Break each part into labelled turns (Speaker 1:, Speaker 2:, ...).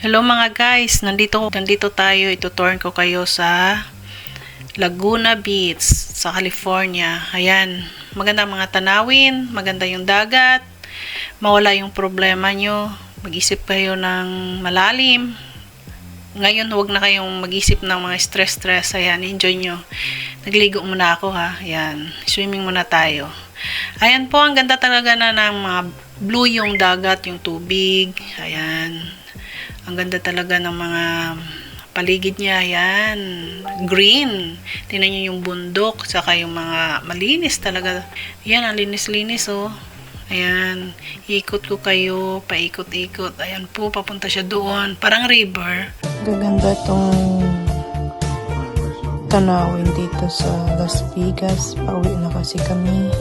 Speaker 1: Hello mga guys, nandito tayo, ituturn ko kayo sa Laguna Beach sa California. Ayan, maganda mga tanawin, maganda yung dagat, mawala yung problema nyo, mag-isip kayo ng malalim. Ngayon, huwag na kayong mag-isip ng mga stress. Ayan, enjoy nyo. Nagligo muna ako ha. Ayan, swimming muna tayo. Ayan po, ang ganda talaga na ng mga blue yung dagat, yung tubig. Ayan. Ang ganda talaga ng mga paligid niya. Ayan. Green. Tingnan nyo yung bundok. Saka yung mga malinis talaga. Ayan, ang linis-linis oh. Ayan. Ikot ko kayo. Paikot-ikot. Ayan po, papunta siya doon. Parang river.
Speaker 2: Gaganda tong tanawin dito sa Las Vegas. Pauwi na kasi kami.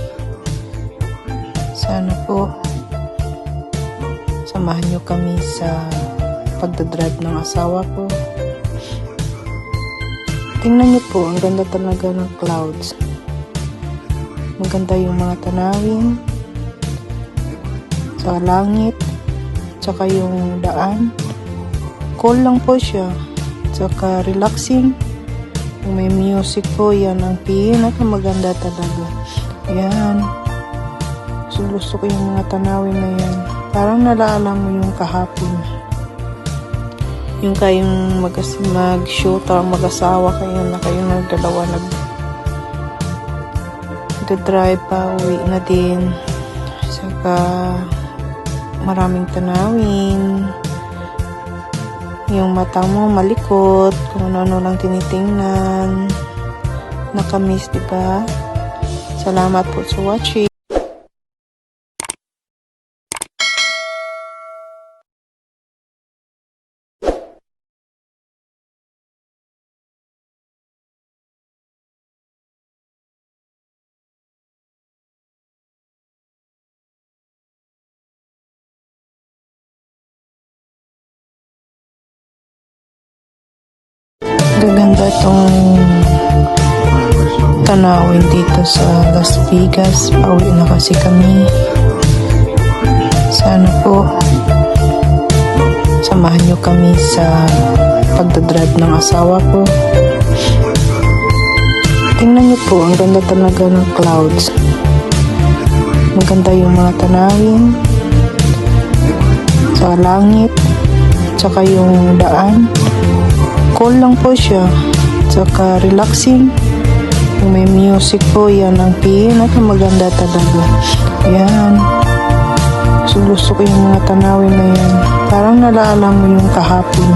Speaker 2: Sana po samahan nyo kami sa pagdadrive ng asawa ko. Tingnan nyo po, ang ganda talaga ng clouds. Maganda yung mga tanawin sa langit, tsaka yung daan. Cool lang po siya, tsaka relaxing. Yung may music po, yan ang pinakamaganda talaga. Ayan. Gusto ko yung mga tanawin na yan. Parang nalaala mo yung kahapon. Yung kayong mag-shoot o mag-asawa kayo na kayong nagdalawa nag-drive pa, uwi na din. Saka maraming tanawin. Yung mata mo malikot, kung ano lang tinitingnan. Nakamiss, diba? Salamat po sa watching. Gaganda tong tanawin dito sa Las Vegas. Pauwi na kasi kami. Sana po samahan nyo kami sa pagdadrive ng asawa ko. Tingnan nyo po, ang ganda talaga ng clouds. Maganda yung mga tanawin sa langit, tsaka yung daan. Cool lang po siya, tsaka relaxing. Yung may music po, yan ang pinakamaganda talaga. Ayan. Gusto ko yung mga tanawin na yan. Parang nalaala mo yung kahapon.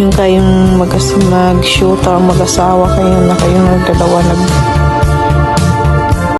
Speaker 2: Yung kayong mag-shoot o mag-asawa kayo na kayong nagdalawa